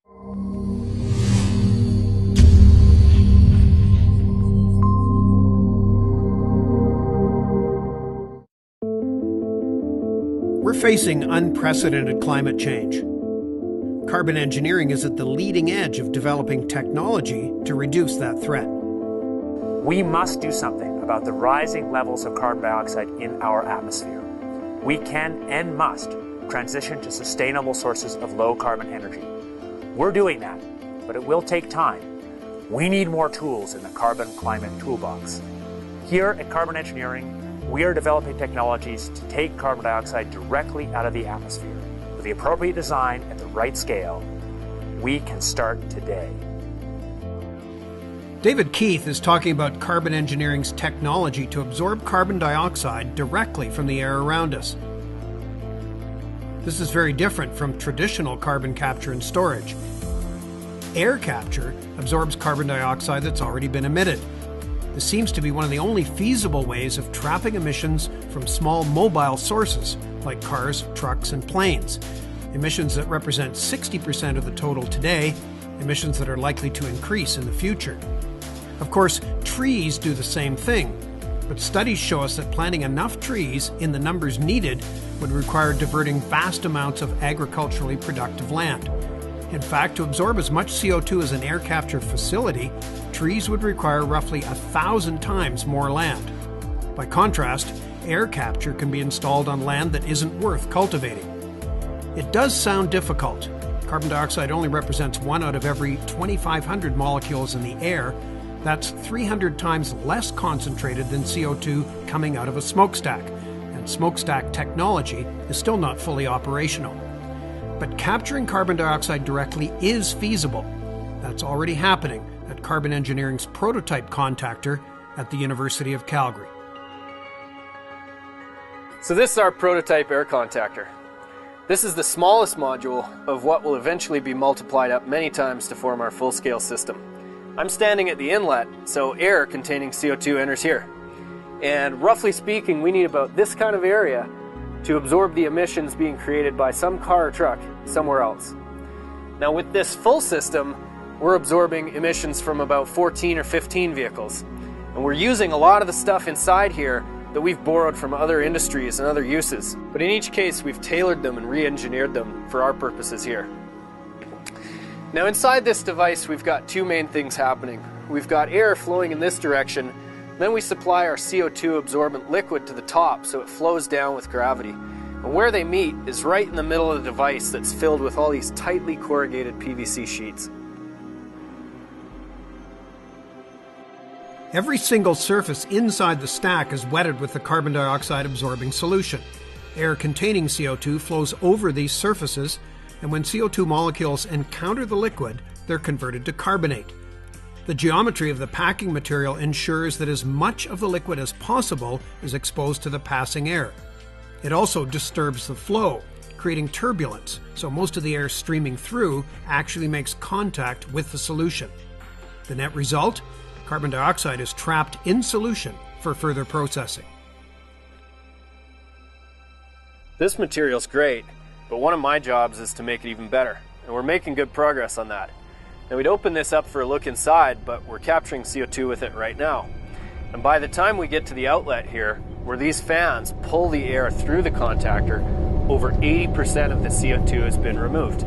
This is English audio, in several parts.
We're facing unprecedented climate change. Carbon engineering is at the leading edge of developing technology to reduce that threat. We must do something about the rising levels of carbon dioxide in our atmosphere. We can and must transition to sustainable sources of low-carbon energy. We're doing that, but it will take time. We need more tools in the carbon climate toolbox. Here at Carbon Engineering, we are developing technologies to take carbon dioxide directly out of the atmosphere. With the appropriate design at the right scale, we can start today. David Keith is talking about carbon engineering's technology to absorb carbon dioxide directly from the air around us. This is very different from traditional carbon capture and storage. Air capture absorbs carbon dioxide that's already been emitted. This seems to be one of the only feasible ways of trapping emissions from small mobile sources like cars, trucks, and planes. Emissions that represent 60% of the total today, emissions that are likely to increase in the future. Of course, trees do the same thing, but studies show us that planting enough trees in the numbers needed would require diverting vast amounts of agriculturally productive land. In fact, to absorb as much CO2 as an air capture facility, trees would require roughly 1,000 times more land. By contrast, air capture can be installed on land that isn't worth cultivating. It does sound difficult. Carbon dioxide only represents 1 out of every 2,500 molecules in the air. That's 300 times less concentrated than CO2 coming out of a smokestack, and smokestack technology is still not fully operational. But capturing carbon dioxide directly is feasible. That's already happening at Carbon Engineering's prototype contactor at the University of Calgary. So this is our prototype air contactor. This is the smallest module of what will eventually be multiplied up many times to form our full-scale system. I'm standing at the inlet, so air containing CO2 enters here. And roughly speaking, we need about this kind of area to absorb the emissions being created by some car or truck somewhere else. Now with this full system, we're absorbing emissions from about 14 or 15 vehicles. And we're using a lot of the stuff inside here that we've borrowed from other industries and other uses. But in each case, we've tailored them and re-engineered them for our purposes here. Now inside this device, we've got two main things happening. We've got air flowing in this direction, then we supply our CO2 absorbent liquid to the top so it flows down with gravity. And where they meet is right in the middle of the device that's filled with all these tightly corrugated PVC sheets. Every single surface inside the stack is wetted with the carbon dioxide absorbing solution. Air containing CO2 flows over these surfaces, and when CO2 molecules encounter the liquid, they're converted to carbonate. The geometry of the packing material ensures that as much of the liquid as possible is exposed to the passing air. It also disturbs the flow, creating turbulence, so most of the air streaming through actually makes contact with the solution. The net result? Carbon dioxide is trapped in solution for further processing. This material's great, but one of my jobs is to make it even better, and we're making good progress on that. Now we'd open this up for a look inside, but we're capturing CO2 with it right now. And by the time we get to the outlet here, where these fans pull the air through the contactor, over 80% of the CO2 has been removed.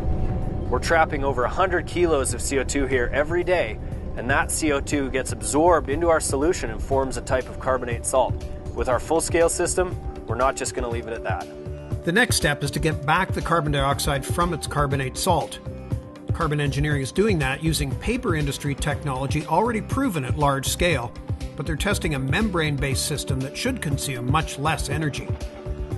We're trapping over 100 kilos of CO2 here every day, and that CO2 gets absorbed into our solution and forms a type of carbonate salt. With our full-scale system, we're not just going to leave it at that. The next step is to get back the carbon dioxide from its carbonate salt. Carbon engineering is doing that using paper industry technology already proven at large scale, but they're testing a membrane-based system that should consume much less energy.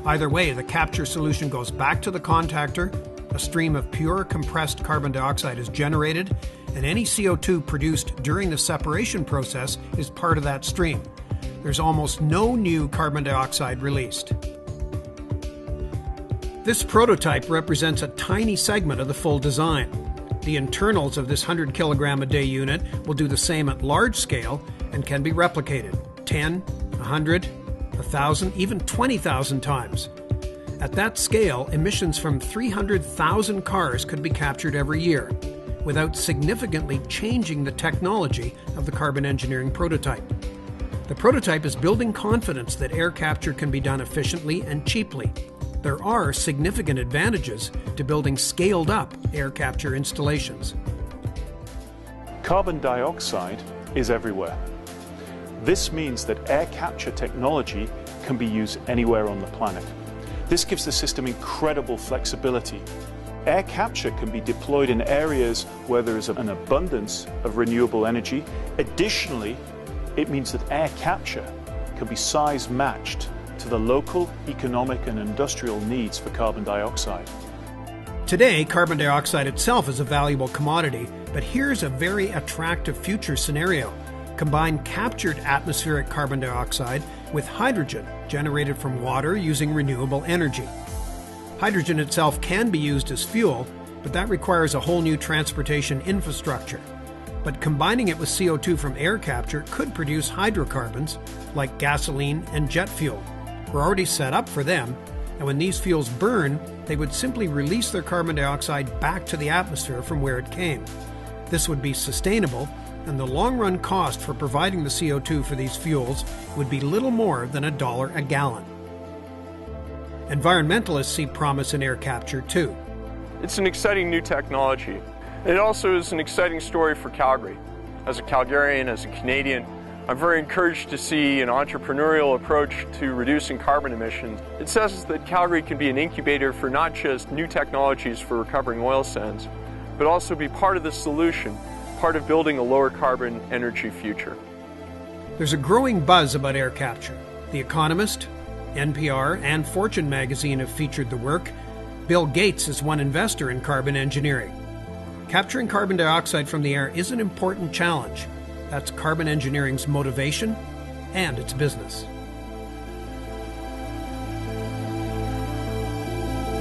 Either way, the capture solution goes back to the contactor, a stream of pure compressed carbon dioxide is generated, and any CO2 produced during the separation process is part of that stream. There's almost no new carbon dioxide released. This prototype represents a tiny segment of the full design. The internals of this 100 kilogram a day unit will do the same at large scale and can be replicated 10, 100, 1,000, even 20,000 times. At that scale, emissions from 300,000 cars could be captured every year. without significantly changing the technology of the carbon engineering prototype. The prototype is building confidence that air capture can be done efficiently and cheaply. There are significant advantages to building scaled-up air capture installations. Carbon dioxide is everywhere. This means that air capture technology can be used anywhere on the planet. This gives the system incredible flexibility. Air capture can be deployed in areas where there is an abundance of renewable energy. Additionally, it means that air capture can be size matched to the local economic and industrial needs for carbon dioxide. Today, carbon dioxide itself is a valuable commodity, but here's a very attractive future scenario. Combine captured atmospheric carbon dioxide with hydrogen generated from water using renewable energy. Hydrogen itself can be used as fuel, but that requires a whole new transportation infrastructure. But combining it with CO2 from air capture could produce hydrocarbons like gasoline and jet fuel. We're already set up for them, and when these fuels burn, they would simply release their carbon dioxide back to the atmosphere from where it came. This would be sustainable, and the long-run cost for providing the CO2 for these fuels would be little more than $1 a gallon. Environmentalists see promise in air capture too. It's an exciting new technology. It also is an exciting story for Calgary. As a Calgarian, as a Canadian, I'm very encouraged to see an entrepreneurial approach to reducing carbon emissions. It says that Calgary can be an incubator for not just new technologies for recovering oil sands, but also be part of the solution, part of building a lower carbon energy future. There's a growing buzz about air capture. The Economist, NPR, and Fortune magazine have featured the work. Bill Gates is one investor in carbon engineering. Capturing carbon dioxide from the air is an important challenge. That's carbon engineering's motivation and its business.